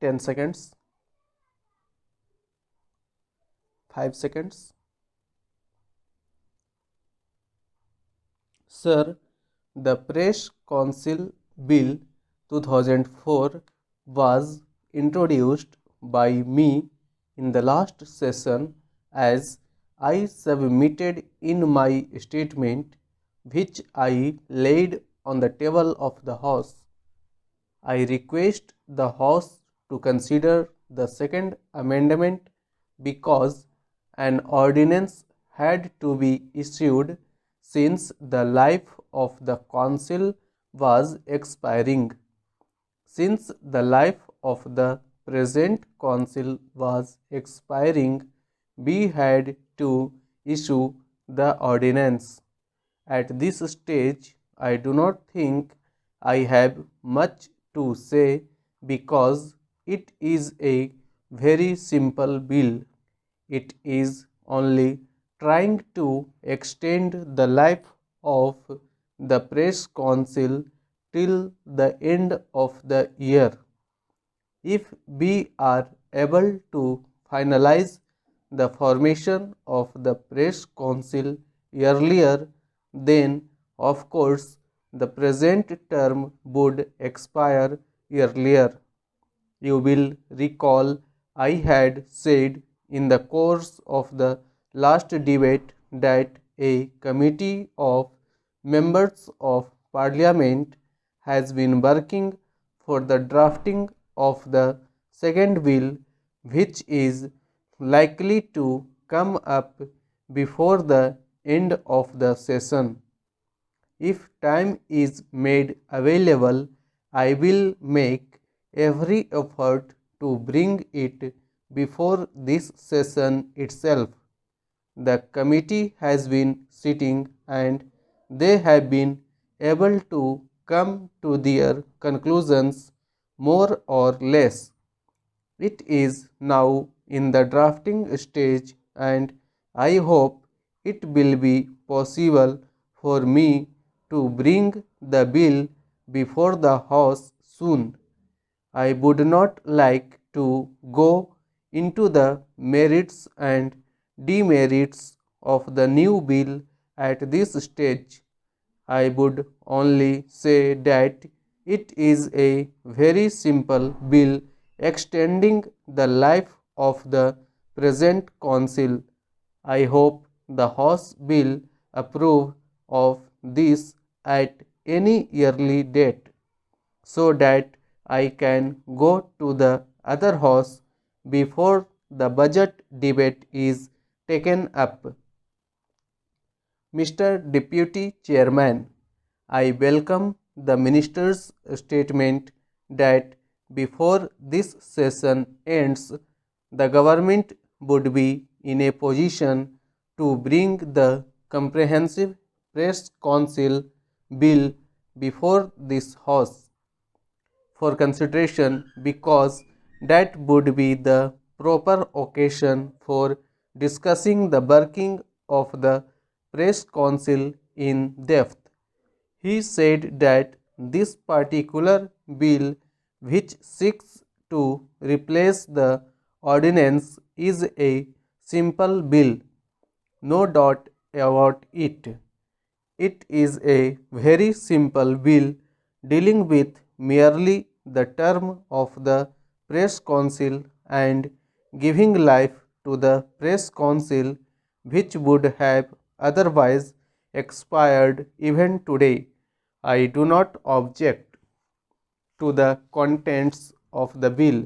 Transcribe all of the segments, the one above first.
10 seconds, 5 seconds. Sir, the Press Council Bill 2004 was introduced by me in the last session as I submitted in my statement, which I laid on the table of the House. I request the House to consider the second amendment because an ordinance had to be issued since the life of the council was expiring. Since the life of the present council was expiring, we had to issue the ordinance. At this stage, I do not think I have much to say because it is a very simple bill. It is only trying to extend the life of the Press Council till the end of the year. If we are able to finalize the formation of the Press Council earlier, then of course the present term would expire earlier. You will recall I had said in the course of the last debate that a committee of members of parliament has been working for the drafting of the second bill, which is likely to come up before the end of the session. If time is made available, I will make every effort to bring it before this session itself. The committee has been sitting and they have been able to come to their conclusions more or less. It is now in the drafting stage and I hope it will be possible for me to bring the bill before the House soon. I would not like to go into the merits and demerits of the new bill at this stage. I would only say that it is a very simple bill extending the life of the present council. I hope the House will approve of this at any early date so that I can go to the other House before the budget debate is taken up. Mr. Deputy Chairman, I welcome the Minister's statement that before this session ends, the government would be in a position to bring the Comprehensive Press Council Bill before this House for consideration because that would be the proper occasion for discussing the working of the Press Council in depth. He said that this particular bill, which seeks to replace the ordinance, is a simple bill, no doubt about it. It is a very simple bill dealing with merely the term of the Press Council and giving life to the Press Council, which would have otherwise expired even today. I do not object to the contents of the bill,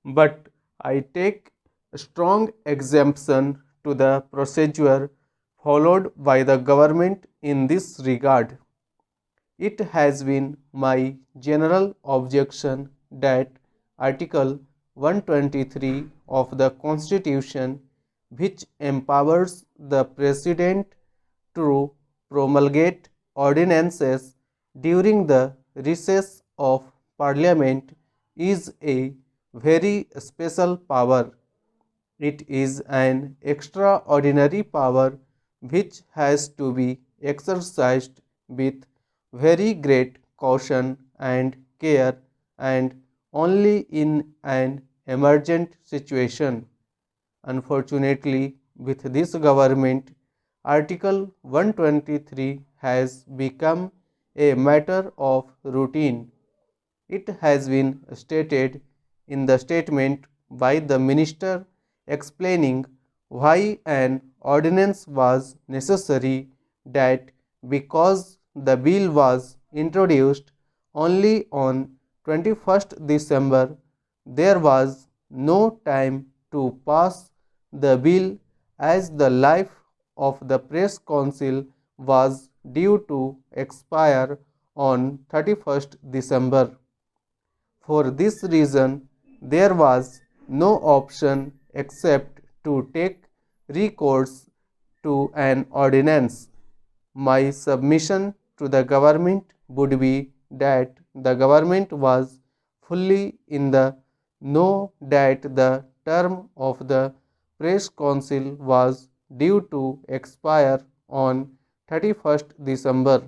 but I take strong exemption to the procedure followed by the government in this regard. It has been my general objection that Article 123 of the Constitution, which empowers the President to promulgate ordinances during the recess of Parliament, is a very special power. It is an extraordinary power which has to be exercised with very great caution and care and only in an emergent situation. Unfortunately, with this government, Article 123 has become a matter of routine. It has been stated in the statement by the minister explaining why an ordinance was necessary that because the bill was introduced only on 21st December, there was no time to pass the bill as the life of the press council was due to expire on 31st December. For this reason, there was no option except to take recourse to an ordinance. My submission to the government would be that the government was fully in the know that the term of the press council was due to expire on 31st December.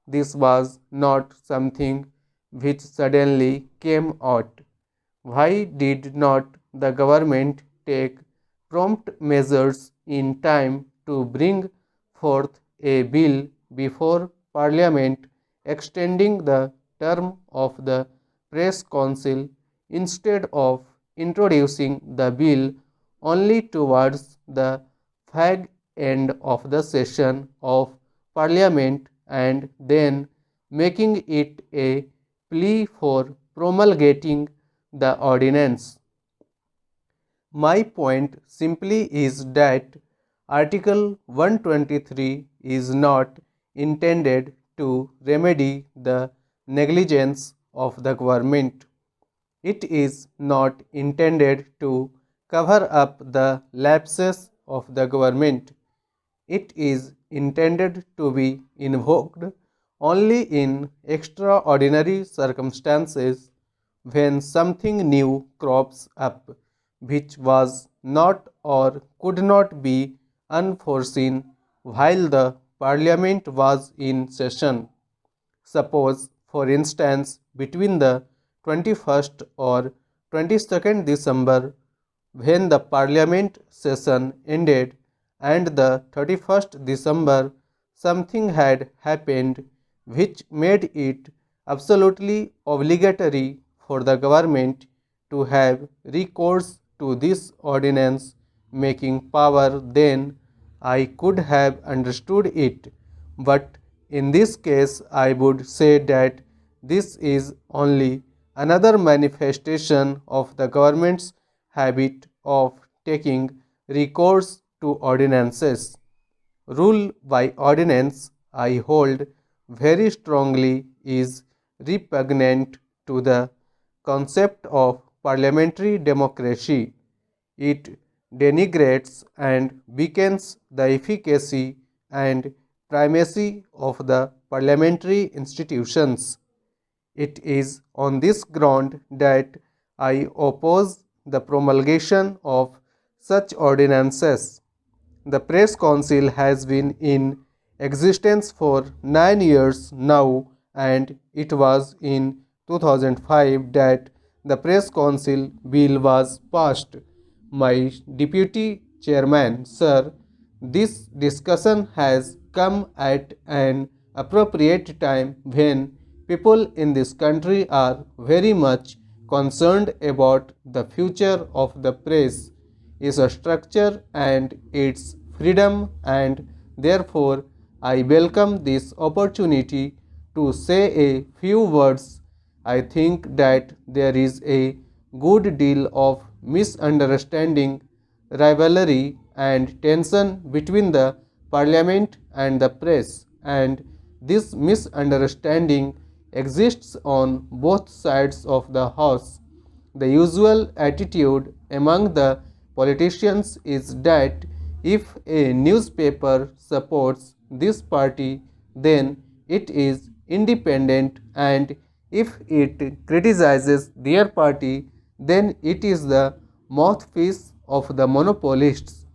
This was not something which suddenly came out. Why did not the government take prompt measures in time to bring forth a bill before Parliament extending the term of the Press Council instead of introducing the bill only towards the fag end of the session of Parliament and then making it a plea for promulgating the ordinance? My point simply is that Article 123 is not intended to remedy the negligence of the government. It is not intended to cover up the lapses of the government. It is intended to be invoked only in extraordinary circumstances when something new crops up which was not or could not be unforeseen while the Parliament was in session. Suppose, for instance, between the 21st or 22nd December, when the Parliament session ended, and the 31st December, something had happened which made it absolutely obligatory for the government to have recourse to this ordinance making power, then I could have understood it. But in this case, I would say that this is only another manifestation of the government's habit of taking recourse to ordinances. Rule by ordinance, I hold very strongly, is repugnant to the concept of parliamentary democracy. It denigrates and weakens the efficacy and primacy of the parliamentary institutions. It is on this ground that I oppose the promulgation of such ordinances. The Press Council has been in existence for 9 years now, and it was in 2005 that the Press Council bill was passed. My deputy chairman, sir, this discussion has come at an appropriate time when people in this country are very much concerned about the future of the press, its structure and its freedom, and therefore I welcome this opportunity to say a few words. I think that there is a good deal of misunderstanding, rivalry, and tension between the parliament and the press, and this misunderstanding exists on both sides of the house. The usual attitude among the politicians is that if a newspaper supports this party, then it is independent, and if it criticizes their party, then it is the mouthpiece of the monopolists.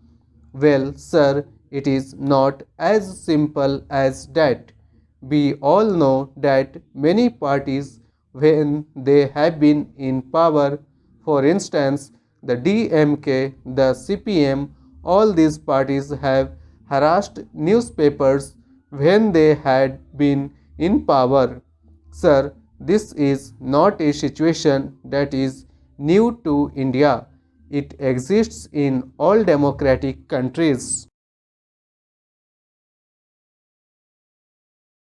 Well, sir, it is not as simple as that. We all know that many parties when they have been in power. For instance, the DMK, the CPM, all these parties have harassed newspapers when they had been in power. Sir, this is not a situation that is new to India. It exists in all democratic countries.